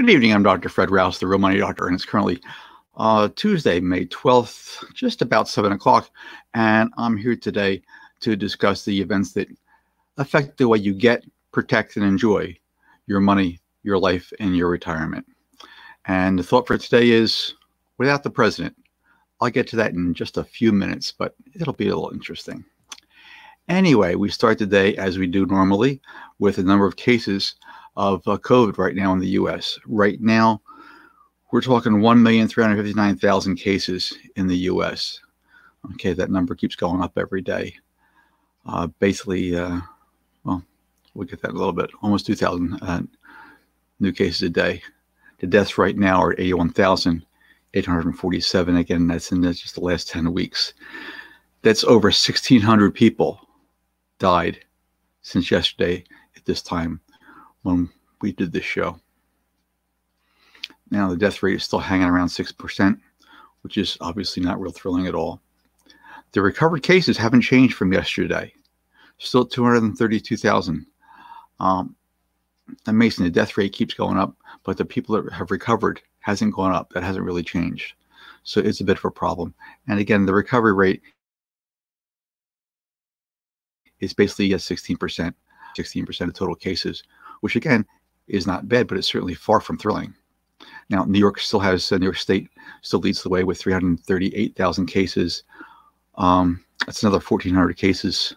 Good evening. I'm Dr. Fred Rouse, the Real Money Doctor, and it's currently Tuesday, May 12th, just about 7 o'clock. And I'm here today to discuss the events that affect the way you get, protect, and enjoy your money, your life, and your retirement. And the thought for today is, without the president. I'll get to that in just a few minutes, but it'll be a little interesting. Anyway, we start today, as we do normally, with a number of cases of COVID right now in the U.S. Right now, we're talking 1,359,000 cases in the U.S. Okay, that number keeps going up every day. Basically, well, we'll get that in a little bit, almost 2,000 new cases a day. The deaths right now are 81,847. Again, that's in just the last 10 weeks. That's over 1,600 people died since yesterday at this time when we did this show. Now, the death rate is still hanging around 6%, which is obviously not real thrilling at all. The recovered cases haven't changed from yesterday. Still at 232,000. Amazing, the death rate keeps going up, but the people that have recovered hasn't gone up. That hasn't really changed. So it's a bit of a problem. And again, the recovery rate is basically at 16%, 16% of total cases, which again is not bad, but it's certainly far from thrilling. Now, New York still has, New York State still leads the way with 338,000 cases. That's another 1,400 cases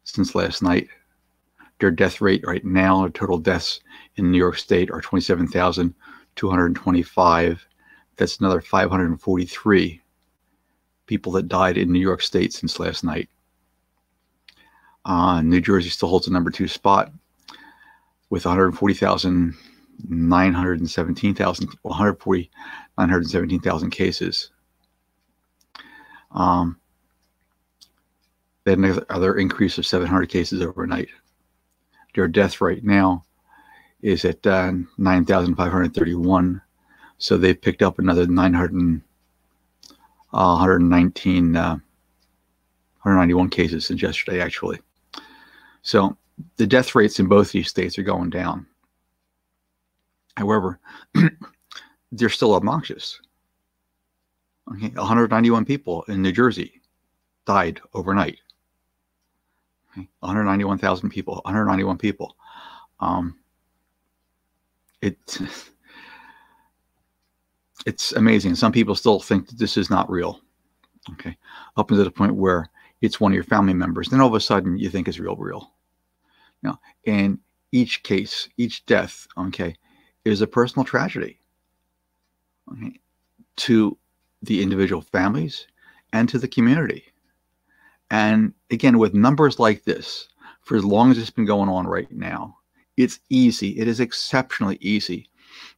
since last night. Their death rate right now, their total deaths in New York State are 27,225. That's another 543 people that died in New York State since last night. New Jersey still holds the number 2 spot with 117,000 cases. They had another increase of 700 cases overnight. Their death rate now is at 9,531. So they've picked up another 191 cases since yesterday, actually. So the death rates in both these states are going down. However, they're still obnoxious. Okay, 191 people in New Jersey died overnight. Okay, 191,000 people, 191 people. It's amazing. Some people still think that this is not real. Okay, up until the point where it's one of your family members, then all of a sudden you think it's real. Now, in each case, each death, okay, is a personal tragedy, okay, to the individual families and to the community. And again, with numbers like this, for as long as it's been going on right now, it's easy. It is exceptionally easy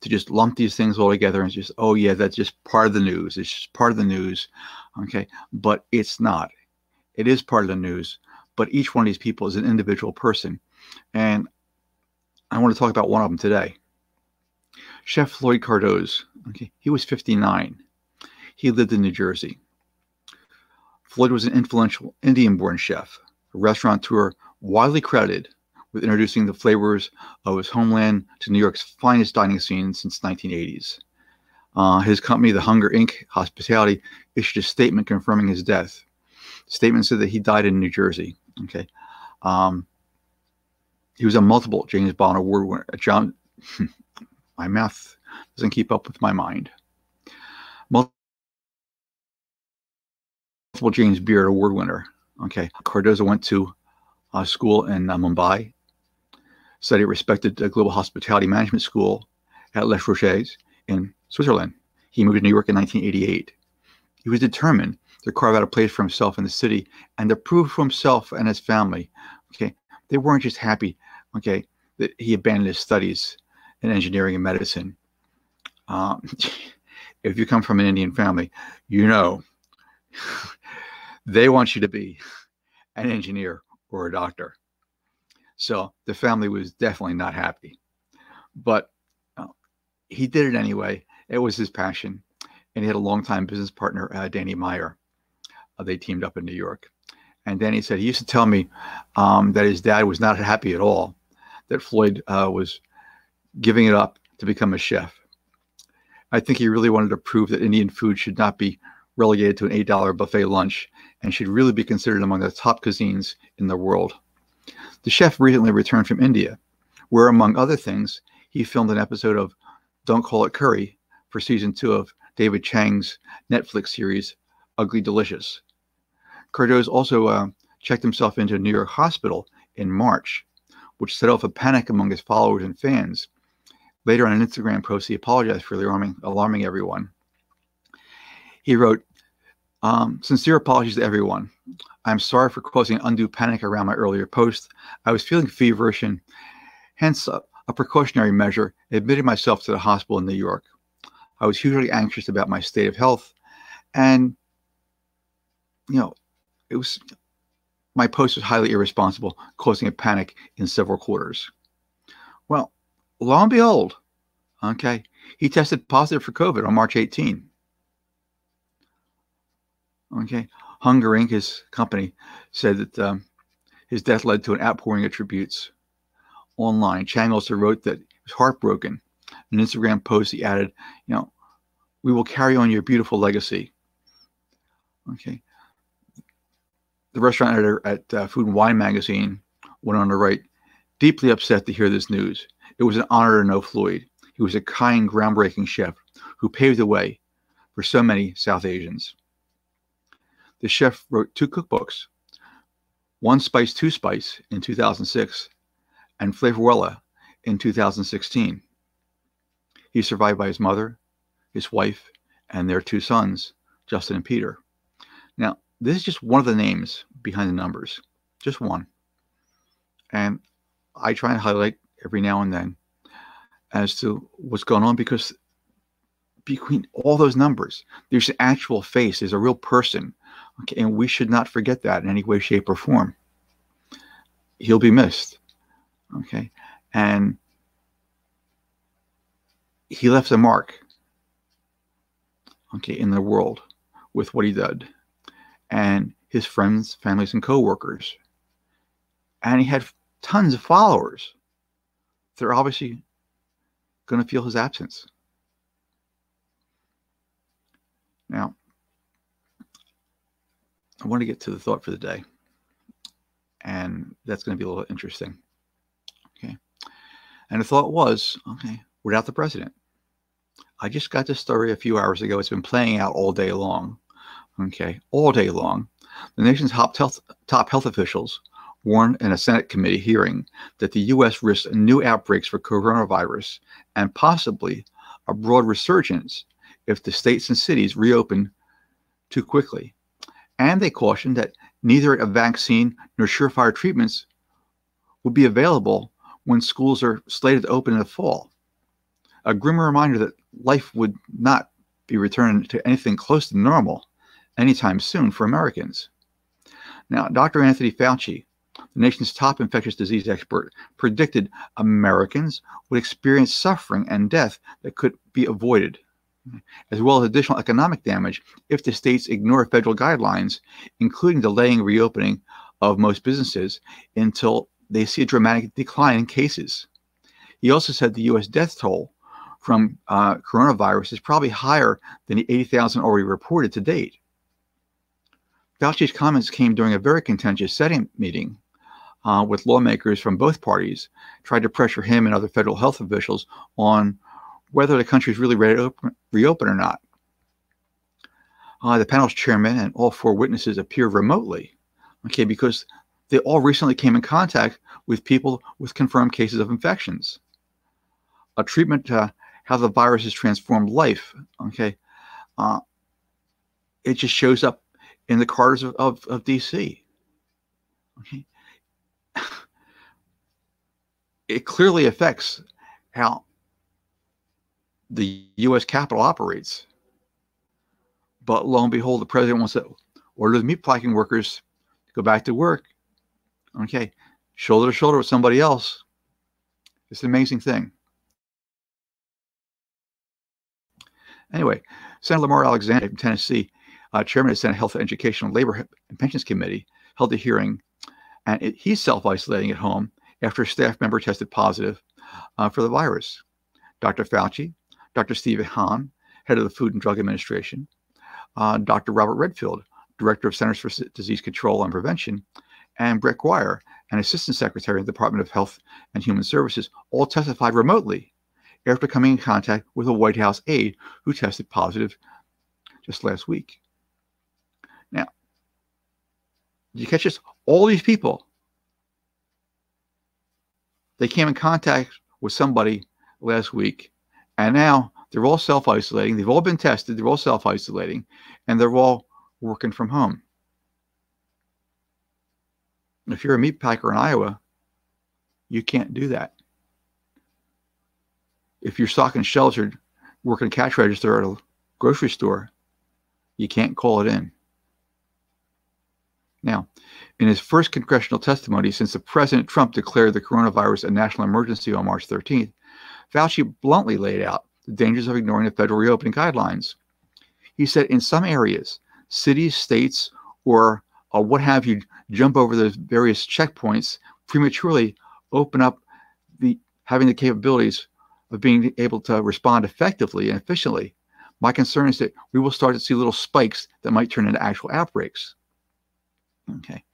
to just lump these things all together and just, oh yeah, that's just part of the news. It's just part of the news, okay? But it's not. It is part of the news, but each one of these people is an individual person. And I want to talk about one of them today. Chef Floyd Cardoz, okay, he was 59. He lived in New Jersey. Floyd was an influential Indian-born chef, a restaurateur widely credited with introducing the flavors of his homeland to New York's finest dining scene since the 1980s. His company, The Hunger Inc. Hospitality, issued a statement confirming his death. The statement said that he died in New Jersey. Okay, he was a multiple James Bond Award winner. My math doesn't keep up with my mind. Multiple James Beard Award winner. Okay, Cardozo went to school in Mumbai, studied respected global hospitality management school at Les Rochers in Switzerland. He moved to New York in 1988. He was determined to carve out a place for himself in the city and to prove to himself and his family, okay, they weren't just happy, okay, that he abandoned his studies in engineering and medicine. If you come from an Indian family, you know they want you to be an engineer or a doctor. So the family was definitely not happy. But he did it anyway. It was his passion. And he had a longtime business partner, Danny Meyer. They teamed up in New York. And Danny said he used to tell me that his dad was not happy at all, that Floyd was giving it up to become a chef. I think he really wanted to prove that Indian food should not be relegated to an $8 buffet lunch and should really be considered among the top cuisines in the world. The chef recently returned from India, where, among other things, he filmed an episode of Don't Call It Curry for season 2 of David Chang's Netflix series, Ugly Delicious. Cardoz also checked himself into a New York hospital in March, which set off a panic among his followers and fans. Later on an Instagram post, he apologized for alarming everyone. He wrote, sincere apologies to everyone. I'm sorry for causing undue panic around my earlier post. I was feeling feverish and hence a precautionary measure, admitted myself to the hospital in New York. I was hugely anxious about my state of health, and my post was highly irresponsible, causing a panic in several quarters. Well, lo and behold, he tested positive for COVID on March 18. Hunger Inc., his company, said that his death led to an outpouring of tributes online. Chang also wrote that he was heartbroken. In an Instagram post, he added, we will carry on your beautiful legacy. The restaurant editor at Food and Wine magazine went on to write, deeply upset to hear this news. It was an honor to know Floyd. He was a kind, groundbreaking chef who paved the way for so many South Asians. The chef wrote 2 cookbooks, One Spice, Two Spice in 2006, and Flavorella in 2016. He's survived by his mother, his wife, and their 2 sons, Justin and Peter. Now, this is just one of the names behind the numbers, just one. And I try and highlight every now and then as to what's going on, because between all those numbers, there's an actual face, there's a real person, and we should not forget that in any way, shape, or form. He'll be missed, and he left a mark, in the world with what he did, and his friends, families, and co-workers. And he had tons of followers that are obviously going to feel his absence. Now, I want to get to the thought for the day, and that's going to be a little interesting. And the thought was, without the president. I just got this story a few hours ago. It's been playing out all day long. All day long. The nation's top health officials warned in a Senate committee hearing that the U.S. risks new outbreaks for coronavirus and possibly a broad resurgence if the states and cities reopen too quickly. And they cautioned that neither a vaccine nor surefire treatments would be available when schools are slated to open in the fall. A grim reminder that life would not be returned to anything close to normal anytime soon for Americans. Now, Dr. Anthony Fauci, the nation's top infectious disease expert, predicted Americans would experience suffering and death that could be avoided, as well as additional economic damage if the states ignore federal guidelines, including delaying reopening of most businesses until they see a dramatic decline in cases. He also said the U.S. death toll from coronavirus is probably higher than the 80,000 already reported to date. Fauci's comments came during a very contentious Senate meeting with lawmakers from both parties, tried to pressure him and other federal health officials on whether the country is really ready to reopen or not. The panel's chairman and all 4 witnesses appear remotely, because they all recently came in contact with people with confirmed cases of infections. A treatment to how the virus has transformed life, it just shows up in the corridors of D.C. It clearly affects how the U.S. Capitol operates. But lo and behold, the president wants to order the meatpacking workers to go back to work, shoulder to shoulder with somebody else. It's an amazing thing. Anyway, Senator Lamar Alexander from Tennessee, chairman of the Senate Health, Education, Labor, and Pensions Committee, held a hearing, and he's self-isolating at home after a staff member tested positive for the virus. Dr. Fauci, Dr. Stephen Hahn, head of the Food and Drug Administration, Dr. Robert Redfield, director of Centers for Disease Control and Prevention, and Brett Guier, an assistant secretary of the Department of Health and Human Services, all testified remotely after coming in contact with a White House aide who tested positive just last week. Now, did you catch this? All these people, they came in contact with somebody last week, and now they're all self-isolating. They've all been tested. They're all self-isolating, and they're all working from home. If you're a meat packer in Iowa, you can't do that. If you're stocking shelves or working cash register at a grocery store, you can't call it in. Now, in his first congressional testimony since the President Trump declared the coronavirus a national emergency on March 13th, Fauci bluntly laid out the dangers of ignoring the federal reopening guidelines. He said in some areas, cities, states, or what have you, jump over those various checkpoints, prematurely open up having the capabilities of being able to respond effectively and efficiently. My concern is that we will start to see little spikes that might turn into actual outbreaks. Okay.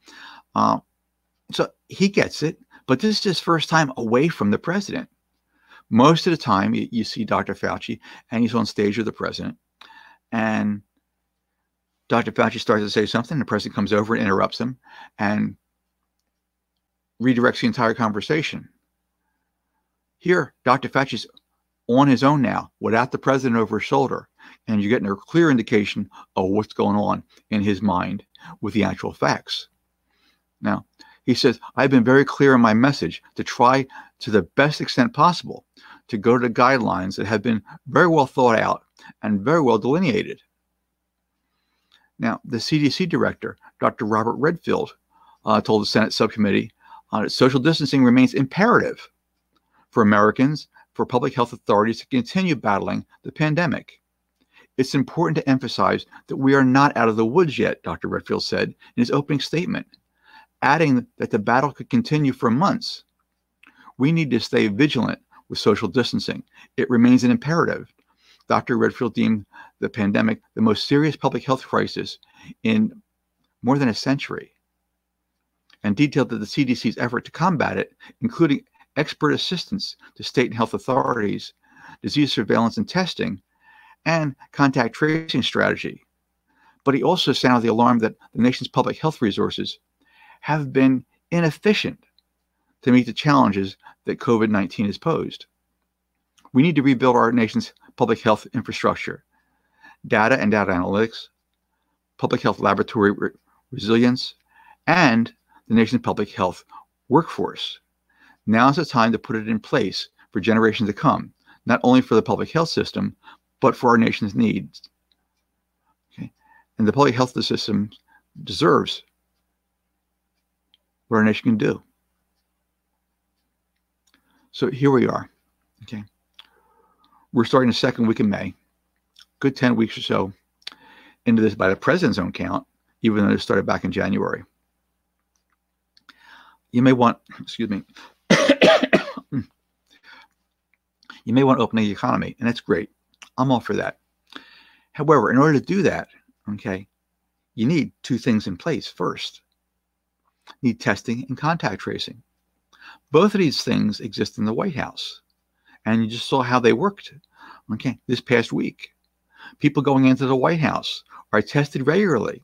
So he gets it, but this is his first time away from the president. Most of the time, you see Dr. Fauci, and he's on stage with the president, and Dr. Fauci starts to say something, the president comes over and interrupts him and redirects the entire conversation. Here, Dr. Fauci's on his own now, without the president over his shoulder, and you're getting a clear indication of what's going on in his mind with the actual facts. Now, he says, I've been very clear in my message to try to the best extent possible to go to the guidelines that have been very well thought out and very well delineated. Now, the CDC director, Dr. Robert Redfield, told the Senate subcommittee that social distancing remains imperative for Americans, for public health authorities to continue battling the pandemic. It's important to emphasize that we are not out of the woods yet, Dr. Redfield said in his opening statement, adding that the battle could continue for months. We need to stay vigilant with social distancing. It remains an imperative. Dr. Redfield deemed the pandemic the most serious public health crisis in more than a century, and detailed that the CDC's effort to combat it, including expert assistance to state and health authorities, disease surveillance and testing, and contact tracing strategy. But he also sounded the alarm that the nation's public health resources have been inefficient to meet the challenges that COVID-19 has posed. We need to rebuild our nation's public health infrastructure, data and data analytics, public health laboratory resilience, and the nation's public health workforce. Now is the time to put it in place for generations to come, not only for the public health system, but for our nation's needs. Okay? And the public health system deserves what our nation can do. So here we are. Okay, we're starting the second week in May, good 10 weeks or so into this by the president's own count, even though it started back in January. You may want, excuse me, you may want to open the economy, and that's great. I'm all for that. However, in order to do that, okay, you need two things in place first. You need testing and contact tracing. Both of these things exist in the White House, and you just saw how they worked, okay, this past week. People going into the White House are tested regularly.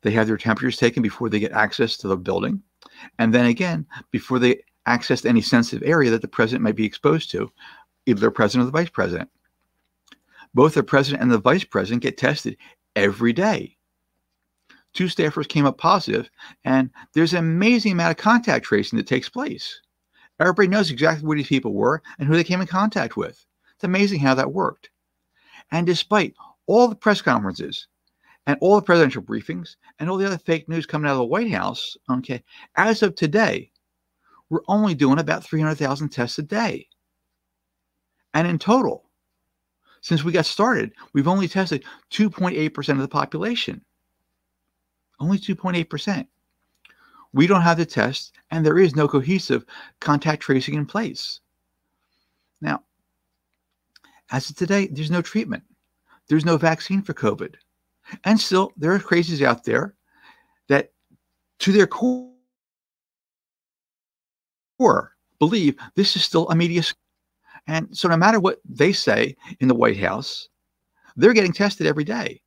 They have their temperatures taken before they get access to the building, and then again, before they access any sensitive area that the president might be exposed to, either the president or the vice president. Both the president and the vice president get tested every day. 2 staffers came up positive, and there's an amazing amount of contact tracing that takes place. Everybody knows exactly where these people were and who they came in contact with. It's amazing how that worked. And despite all the press conferences and all the presidential briefings and all the other fake news coming out of the White House, okay, as of today, we're only doing about 300,000 tests a day. And in total, since we got started, we've only tested 2.8% of the population. Only 2.8%. We don't have the tests, and there is no cohesive contact tracing in place. Now, As of today, there's no treatment. There's no vaccine for COVID. And still, there are crazies out there that, to their core, believe this is still a media. And so no matter what they say in the White House, they're getting tested every day.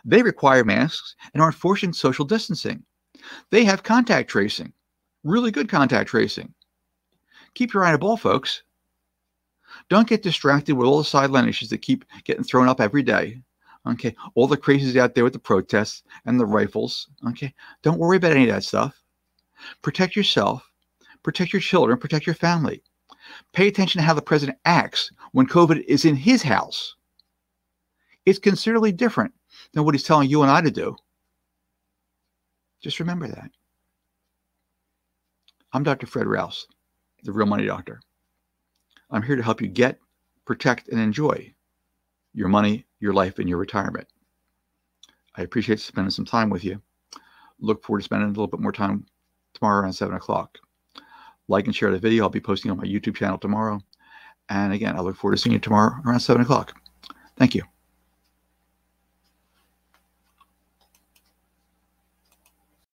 They require masks and are enforcing social distancing. They have contact tracing, really good contact tracing. Keep your eye on the ball, folks. Don't get distracted with all the sideline issues that keep getting thrown up every day. Okay, all the crazies out there with the protests and the rifles. Okay, don't worry about any of that stuff. Protect yourself, protect your children, protect your family. Pay attention to how the president acts when COVID is in his house. It's considerably different than what he's telling you and I to do. Just remember that. I'm Dr. Fred Rouse, the Real Money Doctor. I'm here to help you get, protect, and enjoy your money, your life, and your retirement. I appreciate spending some time with you. Look forward to spending a little bit more time tomorrow around 7 o'clock. Like and share the video. I'll be posting on my YouTube channel tomorrow. And again, I look forward to seeing you tomorrow around 7 o'clock. Thank you.